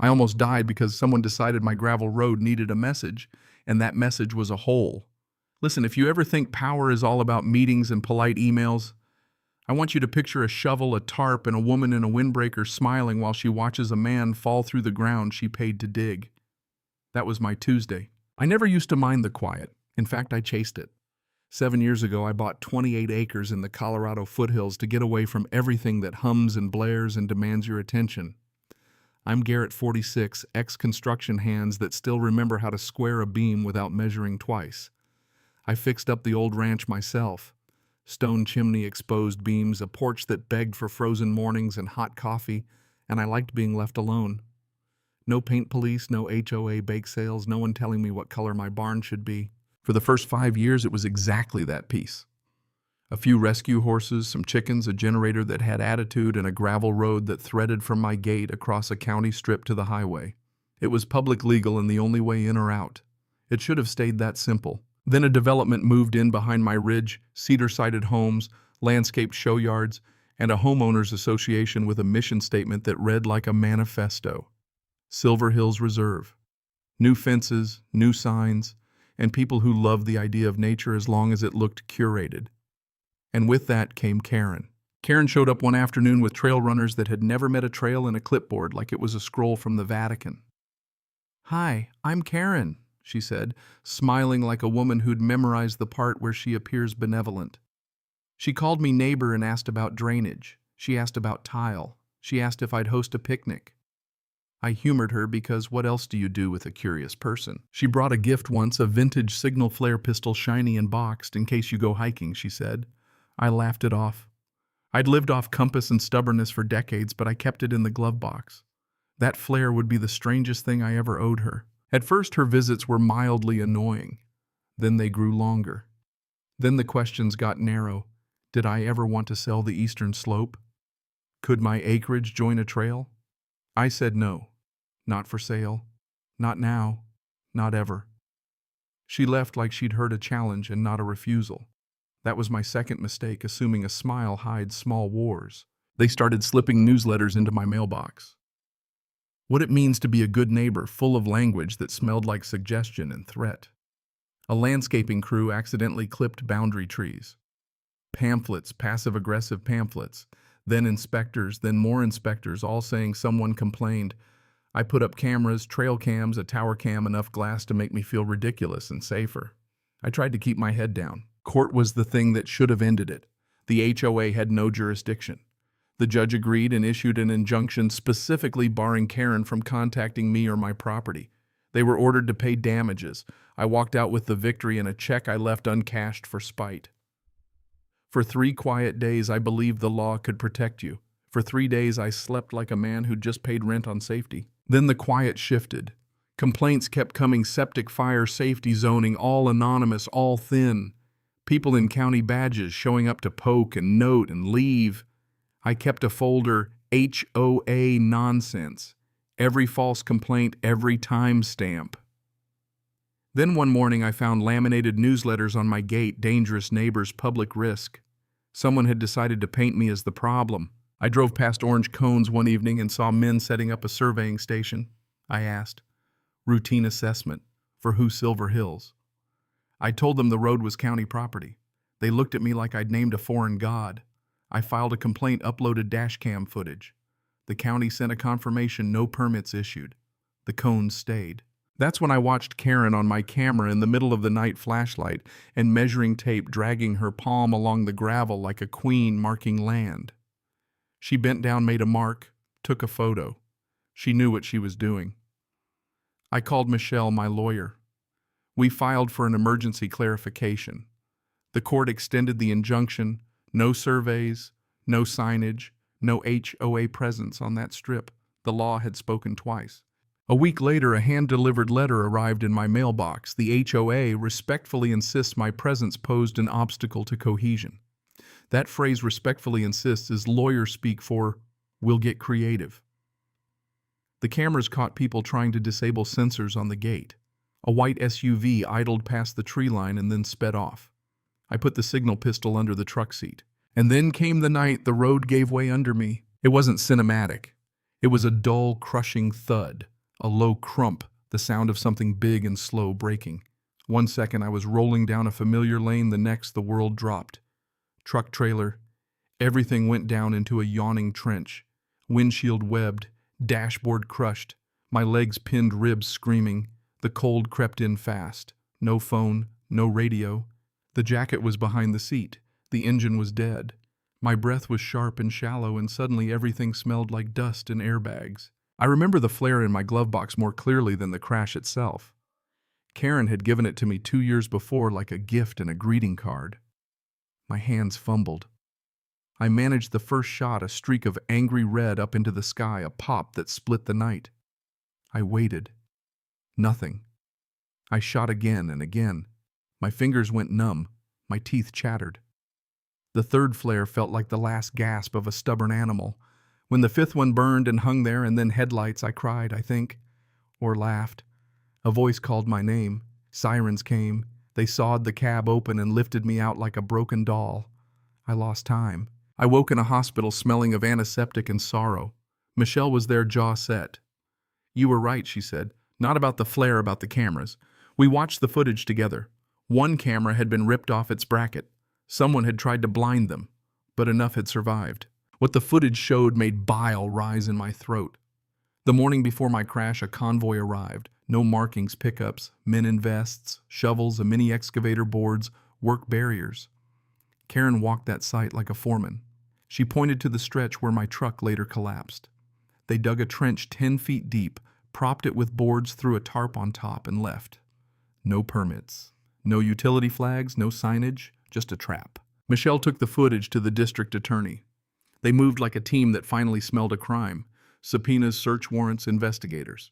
I almost died because someone decided my gravel road needed a message, and that message was a hole. Listen, if you ever think power is all about meetings and polite emails, I want you to picture a shovel, a tarp, and a woman in a windbreaker smiling while she watches a man fall through the ground she paid to dig. That was my Tuesday. I never used to mind the quiet. In fact, I chased it. 7 years ago, I bought 28 acres in the Colorado foothills to get away from everything that hums and blares and demands your attention. I'm Garrett 46, ex-construction hands that still remember how to square a beam without measuring twice. I fixed up the old ranch myself. Stone chimney exposed beams, a porch that begged for frozen mornings and hot coffee, and I liked being left alone. No paint police, no HOA bake sales, no one telling me what color my barn should be. For the first 5 years, it was exactly that peace. A few rescue horses, some chickens, a generator that had attitude, and a gravel road that threaded from my gate across a county strip to the highway. It was public legal and the only way in or out. It should have stayed that simple. Then a development moved in behind my ridge, cedar-sided homes, landscaped show yards, and a homeowners association with a mission statement that read like a manifesto. Silver Hills Reserve. New fences, new signs, and people who loved the idea of nature as long as it looked curated. And with that came Karen. Karen showed up one afternoon with trail runners that had never met a trail and a clipboard like it was a scroll from the Vatican. "Hi, I'm Karen," she said, smiling like a woman who'd memorized the part where she appears benevolent. She called me neighbor and asked about drainage. She asked about tile. She asked if I'd host a picnic. I humored her because what else do you do with a curious person? She brought a gift once, a vintage signal flare pistol, shiny and boxed, in case you go hiking, she said. I laughed it off. I'd lived off compass and stubbornness for decades, but I kept it in the glove box. That flare would be the strangest thing I ever owed her. At first, her visits were mildly annoying. Then they grew longer. Then the questions got narrow. Did I ever want to sell the eastern slope? Could my acreage join a trail? I said no. Not for sale. Not now. Not ever. She left like she'd heard a challenge and not a refusal. That was my second mistake, assuming a smile hides small wars. They started slipping newsletters into my mailbox. What it means to be a good neighbor, full of language that smelled like suggestion and threat. A landscaping crew accidentally clipped boundary trees. Pamphlets, passive-aggressive pamphlets. Then inspectors, then more inspectors, all saying someone complained. I put up cameras, trail cams, a tower cam, enough glass to make me feel ridiculous and safer. I tried to keep my head down. Court was the thing that should have ended it. The HOA had no jurisdiction. The judge agreed and issued an injunction specifically barring Karen from contacting me or my property. They were ordered to pay damages. I walked out with the victory and a check I left uncashed for spite. For 3 quiet days, I believed the law could protect you. For 3 days, I slept like a man who'd just paid rent on safety. Then the quiet shifted. Complaints kept coming: septic, fire, safety, zoning, all anonymous, all thin. People in county badges showing up to poke and note and leave. I kept a folder, HOA nonsense. Every false complaint, every timestamp. Then one morning I found laminated newsletters on my gate: dangerous neighbors, public risk. Someone had decided to paint me as the problem. I drove past orange cones one evening and saw men setting up a surveying station. I asked, routine assessment, for who? Silver Hills. I told them the road was county property. They looked at me like I'd named a foreign god. I filed a complaint, uploaded dash cam footage. The county sent a confirmation, no permits issued. The cones stayed. That's when I watched Karen on my camera in the middle of the night flashlight and measuring tape, dragging her palm along the gravel like a queen marking land. She bent down, made a mark, took a photo. She knew what she was doing. I called Michelle, my lawyer. We filed for an emergency clarification. The court extended the injunction: no surveys, no signage, no HOA presence on that strip. The law had spoken twice. A week later, a hand-delivered letter arrived in my mailbox. The HOA respectfully insists my presence posed an obstacle to cohesion. That phrase, respectfully insists, is lawyer speak for, we'll get creative. The cameras caught people trying to disable sensors on the gate. A white SUV idled past the tree line and then sped off. I put the signal pistol under the truck seat. And then came the night the road gave way under me. It wasn't cinematic. It was a dull, crushing thud. A low crump, the sound of something big and slow breaking. 1 second I was rolling down a familiar lane, the next the world dropped. Truck trailer. Everything went down into a yawning trench. Windshield webbed, dashboard crushed, my legs pinned, ribs screaming. The cold crept in fast. No phone, no radio. The jacket was behind the seat. The engine was dead. My breath was sharp and shallow, and suddenly everything smelled like dust and airbags. I remember the flare in my glove box more clearly than the crash itself. Karen had given it to me 2 years before like a gift and a greeting card. My hands fumbled. I managed the first shot, a streak of angry red up into the sky, a pop that split the night. I waited. Nothing. I shot again and again. My fingers went numb. My teeth chattered. The third flare felt like the last gasp of a stubborn animal. When the fifth one burned and hung there, and then headlights, I cried, I think, or laughed. A voice called my name. Sirens came. They sawed the cab open and lifted me out like a broken doll. I lost time. I woke in a hospital smelling of antiseptic and sorrow. Michelle was there, jaw set. "You were right," she said. "Not about the flare, about the cameras. We watched the footage together. One camera had been ripped off its bracket. Someone had tried to blind them, but enough had survived. What the footage showed made bile rise in my throat. The morning before my crash, a convoy arrived. No markings, pickups, men in vests, shovels, a mini excavator, boards, work barriers. Karen walked that site like a foreman. She pointed to the stretch where my truck later collapsed. They dug a trench 10 feet deep, propped it with boards, threw a tarp on top, and left. No permits. No utility flags, no signage, just a trap. Michelle took the footage to the district attorney. They moved like a team that finally smelled a crime. Subpoenas, search warrants, investigators.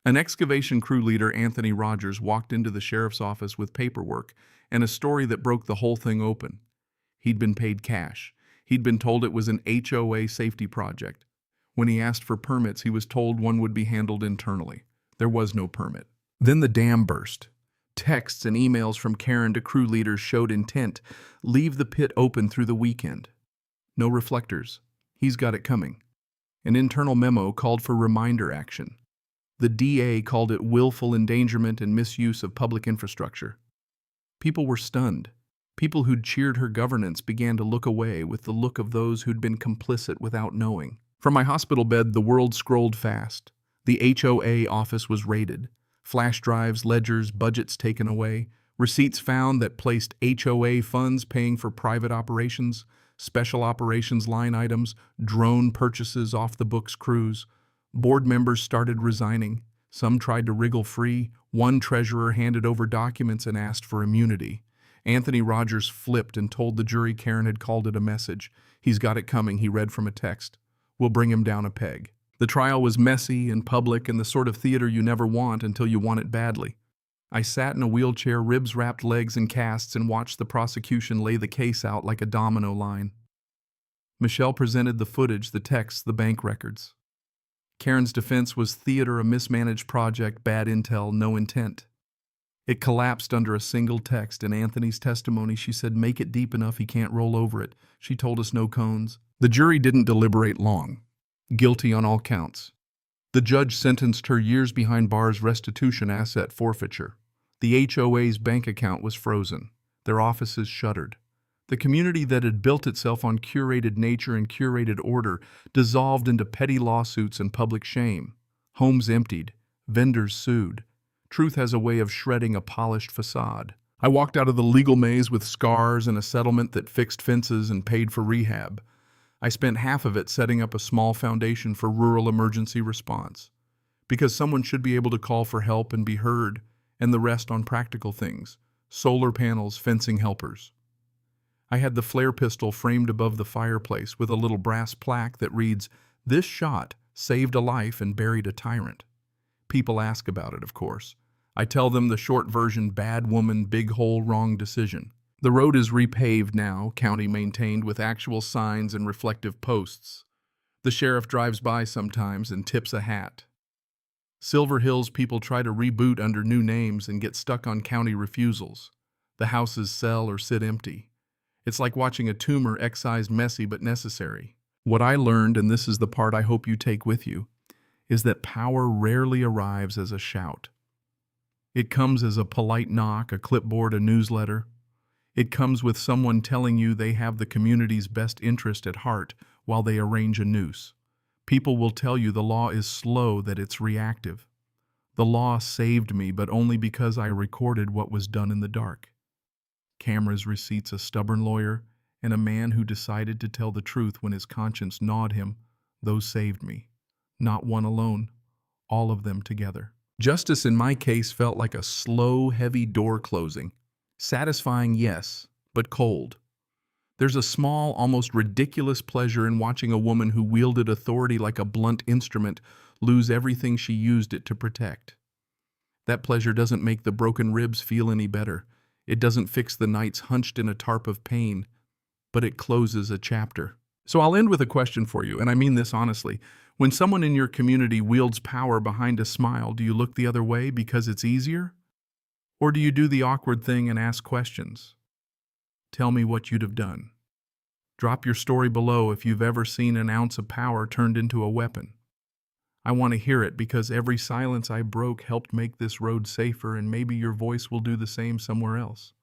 An excavation crew leader, Anthony Rogers, walked into the sheriff's office with paperwork and a story that broke the whole thing open. He'd been paid cash. He'd been told it was an HOA safety project. When he asked for permits, he was told one would be handled internally. There was no permit. Then the dam burst. Texts and emails from Karen to crew leaders showed intent. Leave the pit open through the weekend. No reflectors. He's got it coming. An internal memo called for reminder action. The DA called it willful endangerment and misuse of public infrastructure. People were stunned. People who'd cheered her governance began to look away with the look of those who'd been complicit without knowing. From my hospital bed, the world scrolled fast. The HOA office was raided. Flash drives, ledgers, budgets taken away. Receipts found that placed HOA funds paying for private operations, special operations line items, drone purchases, off-the-books crews. Board members started resigning. Some tried to wriggle free. One treasurer handed over documents and asked for immunity. Anthony Rogers flipped and told the jury Karen had called it a message. He's got it coming, he read from a text. We'll bring him down a peg. The trial was messy and public and the sort of theater you never want until you want it badly. I sat in a wheelchair, ribs wrapped, legs in casts, and watched the prosecution lay the case out like a domino line. Michelle presented the footage, the texts, the bank records. Karen's defense was theater, a mismanaged project, bad intel, no intent. It collapsed under a single text. In Anthony's testimony, she said, "Make it deep enough, he can't roll over it." She told us no cones. The jury didn't deliberate long. Guilty on all counts. The judge sentenced her years behind bars, restitution, asset forfeiture. The HOA's bank account was frozen. Their offices shuttered. The community that had built itself on curated nature and curated order dissolved into petty lawsuits and public shame. Homes emptied. Vendors sued. Truth has a way of shredding a polished facade. I walked out of the legal maze with scars and a settlement that fixed fences and paid for rehab. I spent half of it setting up a small foundation for rural emergency response. Because someone should be able to call for help and be heard, and the rest on practical things. Solar panels, fencing helpers. I had the flare pistol framed above the fireplace with a little brass plaque that reads, "This shot saved a life and buried a tyrant." People ask about it, of course. I tell them the short version: bad woman, big hole, wrong decision. The road is repaved now, county maintained, with actual signs and reflective posts. The sheriff drives by sometimes and tips a hat. Silver Hills people try to reboot under new names and get stuck on county refusals. The houses sell or sit empty. It's like watching a tumor excised, messy but necessary. What I learned, and this is the part I hope you take with you, is that power rarely arrives as a shout. It comes as a polite knock, a clipboard, a newsletter. It comes with someone telling you they have the community's best interest at heart while they arrange a noose. People will tell you the law is slow, that it's reactive. The law saved me, but only because I recorded what was done in the dark. Cameras, receipts, a stubborn lawyer, and a man who decided to tell the truth when his conscience gnawed him, those saved me. Not one alone, all of them together. Justice in my case felt like a slow, heavy door closing. Satisfying, yes, but cold. There's a small, almost ridiculous pleasure in watching a woman who wielded authority like a blunt instrument lose everything she used it to protect. That pleasure doesn't make the broken ribs feel any better. It doesn't fix the nights hunched in a tarp of pain, but it closes a chapter. So I'll end with a question for you, and I mean this honestly. When someone in your community wields power behind a smile, do you look the other way because it's easier? Or do you do the awkward thing and ask questions? Tell me what you'd have done. Drop your story below if you've ever seen an ounce of power turned into a weapon. I want to hear it because every silence I broke helped make this road safer, and maybe your voice will do the same somewhere else.